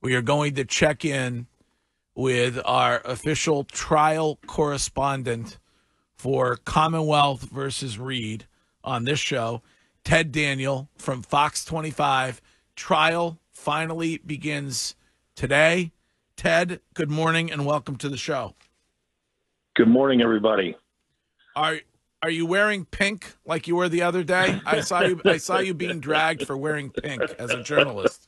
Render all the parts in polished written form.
We are going to check in with our official trial correspondent for Commonwealth versus Reed on this show, Ted Daniel from Fox 25. Trial finally begins today. Ted, good morning and welcome to the show. Good morning, everybody. Are you wearing pink like you were the other day? I saw you being dragged for wearing pink as a journalist.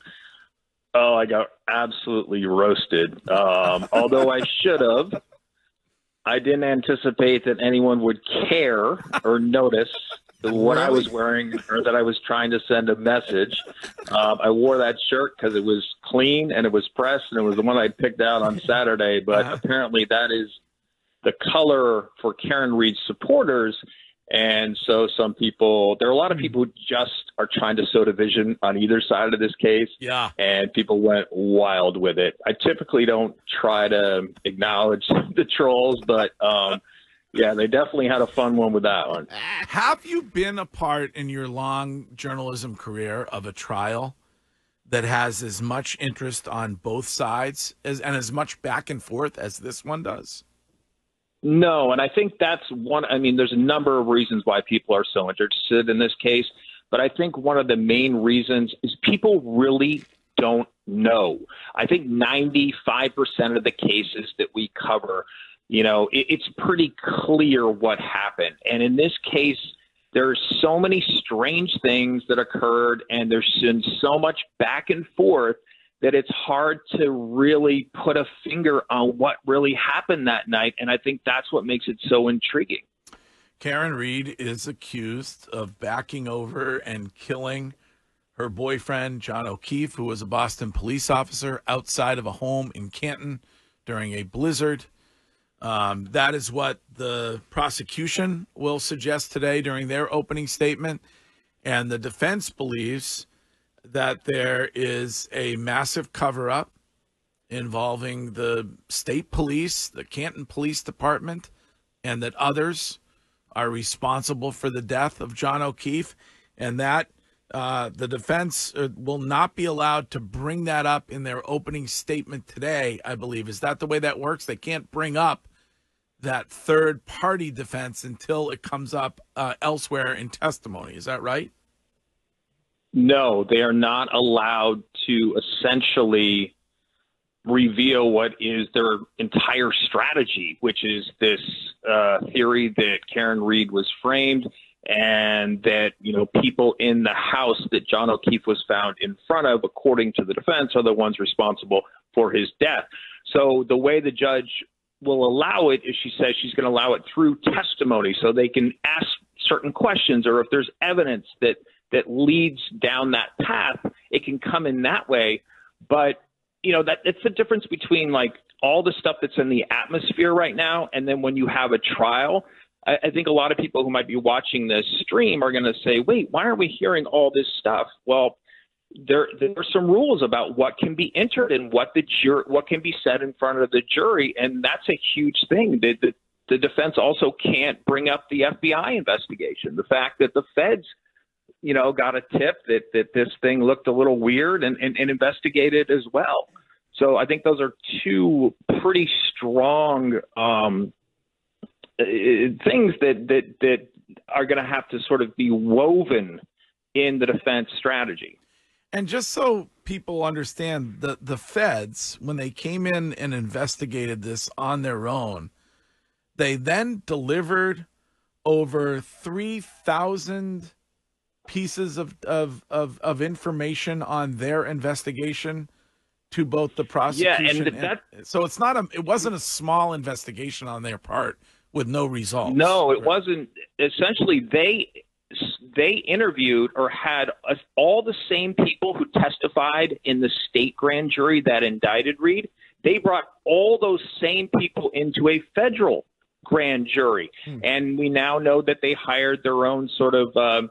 Oh, I got absolutely roasted. Although I should have. I didn't anticipate that anyone would care or notice what I was wearing or that I was trying to send a message. I wore that shirt because it was clean and it was pressed and it was the one I picked out on Saturday. But apparently that is the color for Karen Reed's supporters. And so there are a lot of people who just are trying to sow division on either side of this case. Yeah. And people went wild with it. I typically don't try to acknowledge the trolls, but yeah, they definitely had a fun one with that one. Have you been a part in your long journalism career of a trial that has as much interest on both sides and as much back and forth as this one does? No, and I think that's one. I mean, there's a number of reasons why people are so interested in this case, but I think one of the main reasons is people really don't know. I think 95% of the cases that we cover, it's pretty clear what happened. And in this case, there's so many strange things that occurred, and there's been so much back and forth that it's hard to really put a finger on what really happened that night. And I think that's what makes it so intriguing. Karen Reed is accused of backing over and killing her boyfriend, John O'Keefe, who was a Boston police officer, outside of a home in Canton during a blizzard. That is what the prosecution will suggest today during their opening statement. And the defense believes that there is a massive cover-up involving the state police, the Canton Police Department, and that others are responsible for the death of John O'Keefe, and that the defense will not be allowed to bring that up in their opening statement today, I believe. Is that the way that works? They can't bring up that third-party defense until it comes up elsewhere in testimony. Is that right? No, they are not allowed to essentially reveal what is their entire strategy, which is this theory that Karen Reed was framed and that, people in the house that John O'Keefe was found in front of, according to the defense, are the ones responsible for his death. So the way the judge will allow it is she says she's going to allow it through testimony so they can ask certain questions, or if there's evidence that leads down that path, it can come in that way. But, that it's the difference between like all the stuff that's in the atmosphere right now. And then when you have a trial, I think a lot of people who might be watching this stream are going to say, wait, why are we hearing all this stuff? Well, there are some rules about what can be entered and what can be said in front of the jury. And that's a huge thing. The defense also can't bring up the FBI investigation. The fact that the feds got a tip that this thing looked a little weird and investigated as well. So I think those are two pretty strong things that are going to have to sort of be woven in the defense strategy. And just so people understand, the feds, when they came in and investigated this on their own, they then delivered over 3,000 pieces of information on their investigation to both the prosecution. Yeah, so it wasn't a small investigation on their part with no results. No, it wasn't. Essentially, they interviewed or had all the same people who testified in the state grand jury that indicted Reed. They brought all those same people into a federal grand jury. And we now know that they hired their own sort of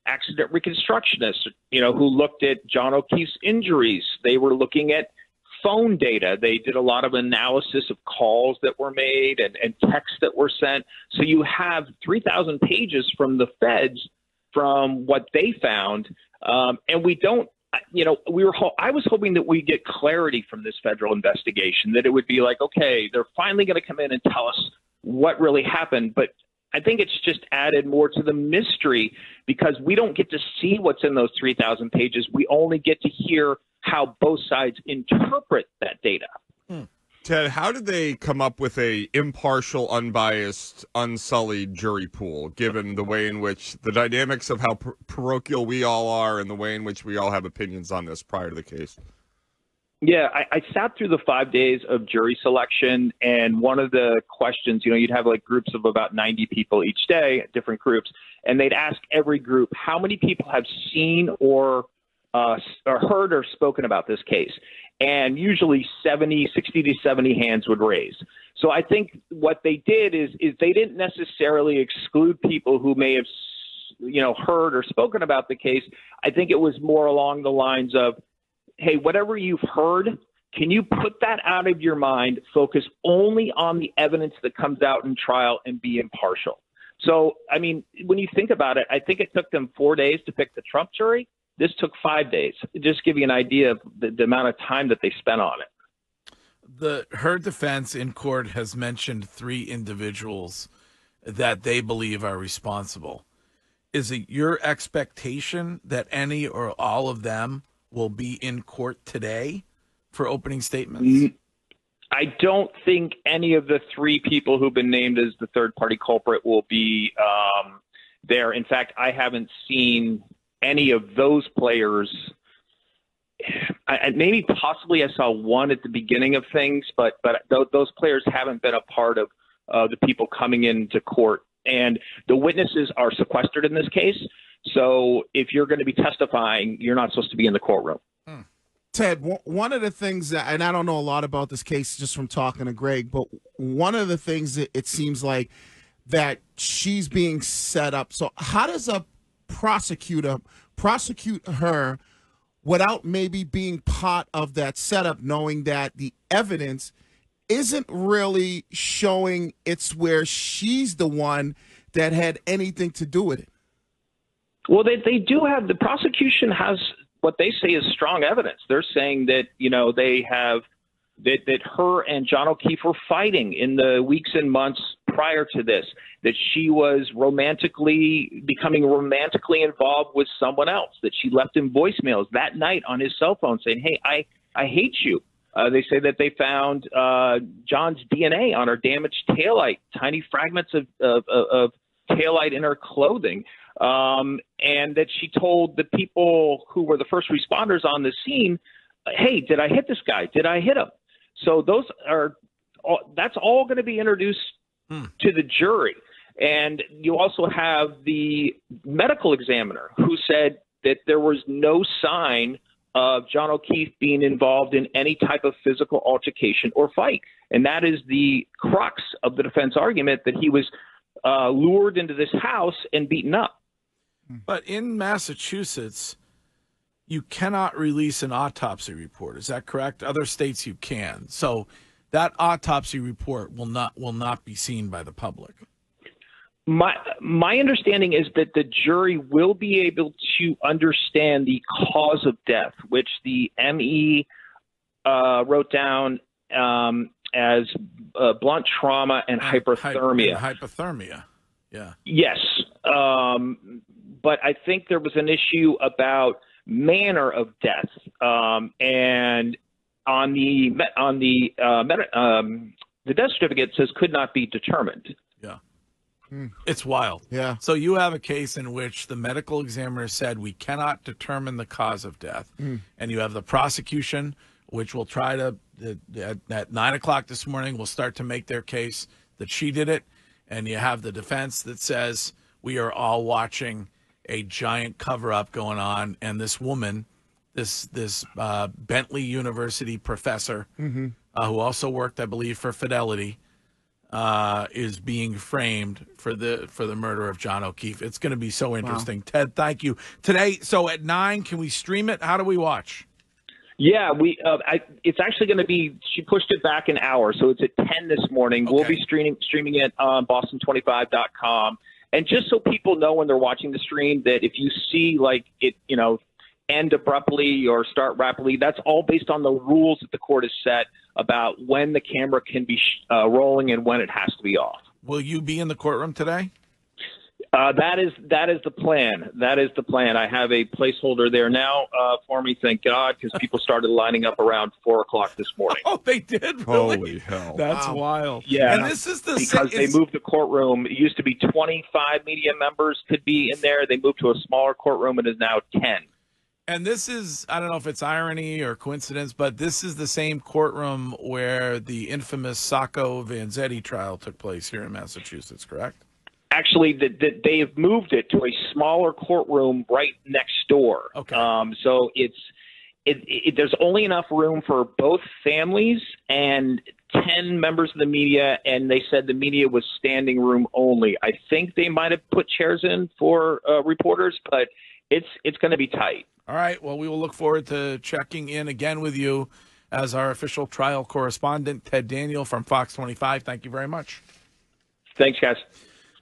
accident reconstructionists, who looked at John O'Keefe's injuries. They were looking at phone data. They did a lot of analysis of calls that were made and texts that were sent. So you have 3,000 pages from the feds from what they found. And we don't I was hoping that we'd get clarity from this federal investigation, that it would be like, okay, they're finally going to come in and tell us what really happened. But I think it's just added more to the mystery because we don't get to see what's in those 3,000 pages. We only get to hear how both sides interpret that data. Ted, how did they come up with a impartial, unbiased, unsullied jury pool, given the way in which the dynamics of how parochial we all are and the way in which we all have opinions on this prior to the case? Yeah, I sat through the 5 days of jury selection, and one of the questions, you'd have like groups of about 90 people each day, different groups, and they'd ask every group, how many people have seen or heard or spoken about this case? And usually 60 to 70 hands would raise. So I think what they did is they didn't necessarily exclude people who may have, heard or spoken about the case. I think it was more along the lines of, hey, whatever you've heard, can you put that out of your mind, focus only on the evidence that comes out in trial and be impartial? So, I mean, when you think about it, I think it took them 4 days to pick the Trump jury. This took 5 days. Just give you an idea of the amount of time that they spent on it. Her defense in court has mentioned 3 individuals that they believe are responsible. Is it your expectation that any or all of them will be in court today for opening statements? I don't think any of the 3 people who've been named as the third-party culprit will be there. In fact, I haven't seen any of those players. Maybe possibly I saw one at the beginning of things, but those players haven't been a part of the people coming into court. And the witnesses are sequestered in this case. So if you're going to be testifying, you're not supposed to be in the courtroom. Ted, one of the things that, and I don't know a lot about this case just from talking to Greg, but one of the things that it seems like that she's being set up. So how does a prosecutor prosecute her without maybe being part of that setup, knowing that the evidence isn't really showing it's where she's the one that had anything to do with it? Well, they do have, the prosecution has what they say is strong evidence. They're saying that, they have, that her and John O'Keefe were fighting in the weeks and months prior to this, that she was becoming romantically involved with someone else, that she left him voicemails that night on his cell phone saying, hey, I hate you. They say that they found John's DNA on her damaged taillight, tiny fragments of taillight in her clothing. And that she told the people who were the first responders on the scene, hey, did I hit this guy? Did I hit him? So that's all going to be introduced to the jury. And you also have the medical examiner who said that there was no sign of John O'Keefe being involved in any type of physical altercation or fight. And that is the crux of the defense argument, that he was lured into this house and beaten up. But in Massachusetts, you cannot release an autopsy report. Is that correct? Other states you can. So that autopsy report will not be seen by the public. My understanding is that the jury will be able to understand the cause of death, which the ME wrote down as blunt trauma and hyperthermia. Hypothermia, yeah. Yes. But I think there was an issue about manner of death, and on the death certificate says could not be determined. Yeah, it's wild. Yeah. So you have a case in which the medical examiner said we cannot determine the cause of death, and you have the prosecution, which will try to at 9 o'clock this morning will start to make their case that she did it, and you have the defense that says we are all watching a giant cover-up going on, and this woman, this Bentley University professor, who also worked, I believe, for Fidelity, is being framed for the murder of John O'Keefe. It's going to be so interesting. Wow. Ted, thank you. Today, so at 9, can we stream it? How do we watch? Yeah, it's actually going to be, she pushed it back an hour, so it's at 10 this morning. Okay. We'll be streaming it on Boston25.com. And just so people know when they're watching the stream that if you see like it, end abruptly or start rapidly. That's all based on the rules that the court has set about when the camera can be rolling and when it has to be off. Will you be in the courtroom today? That is the plan. That is the plan. I have a placeholder there now for me, thank God, because people started lining up around 4 o'clock this morning. Oh, they did? Really? Holy hell. That's wild. Yeah. And this is because they moved the courtroom. It used to be 25 media members could be in there. They moved to a smaller courtroom. It is now 10. And this is, I don't know if it's irony or coincidence, but this is the same courtroom where the infamous Sacco Vanzetti trial took place here in Massachusetts, correct? Actually, they have moved it to a smaller courtroom right next door. Okay. So there's only enough room for both families and 10 members of the media, and they said the media was standing room only. I think they might have put chairs in for reporters, but it's going to be tight. All right. Well, we will look forward to checking in again with you as our official trial correspondent, Ted Daniel from Fox 25. Thank you very much. Thanks, guys.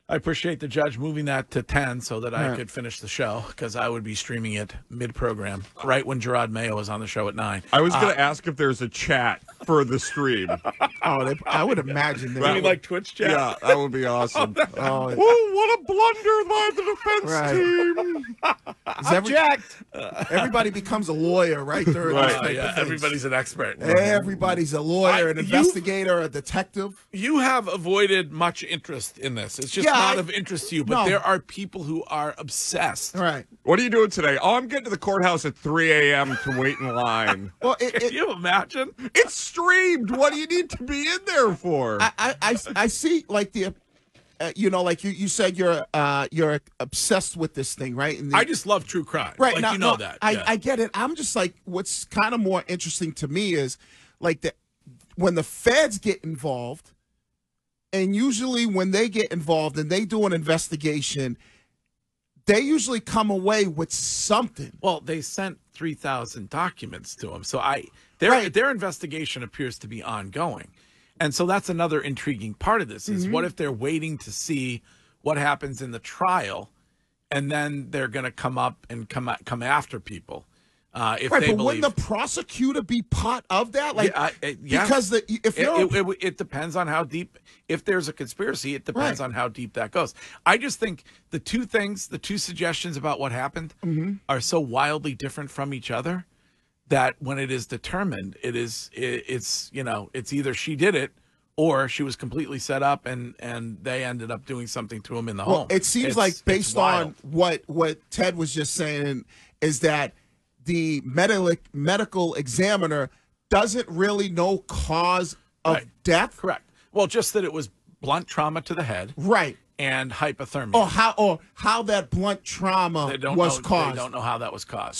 I appreciate the judge moving that to 10 so that I could finish the show, because I would be streaming it mid-program, right when Gerard Mayo is on the show at 9. I was going to ask if there's a chat for the stream. I would imagine You mean like Twitch chat? Yeah, that would be awesome. Oh, what a blunder by the defense team. everybody becomes a lawyer right during this type of thing. Everybody's an expert. Everybody's a lawyer, an investigator, a detective. You have avoided much interest in this. It's just not of interest to you, but there are people who are obsessed. Right. What are you doing today? Oh, I'm getting to the courthouse at 3 a.m. to wait in line. Well, Can you imagine? It's streamed. What do you need to be in there for? I see, like the, like you said, you're obsessed with this thing, right? And I just love true crime. right Like, now, you know that. I get it. I'm just like, what's kind of more interesting to me is like when the feds get involved, and usually when they get involved and they do an investigation, they usually come away with something. Well, they sent 3,000 documents to him, so their investigation appears to be ongoing. And so that's another intriguing part of this is what if they're waiting to see what happens in the trial, and then they're going to come up and come after people. If right, they but believe, wouldn't the prosecutor be part of that? Like, because it depends on how deep. If there's a conspiracy, it depends on how deep that goes. I just think the two suggestions about what happened are so wildly different from each other that when it is determined, it's either she did it or she was completely set up and they ended up doing something to him in the home. It seems like based on what Ted was just saying is that the medical examiner doesn't really know cause of death. Correct. Well, just that it was blunt trauma to the head. Right. And hypothermia. Or how that blunt trauma was caused. They don't know how that was caused.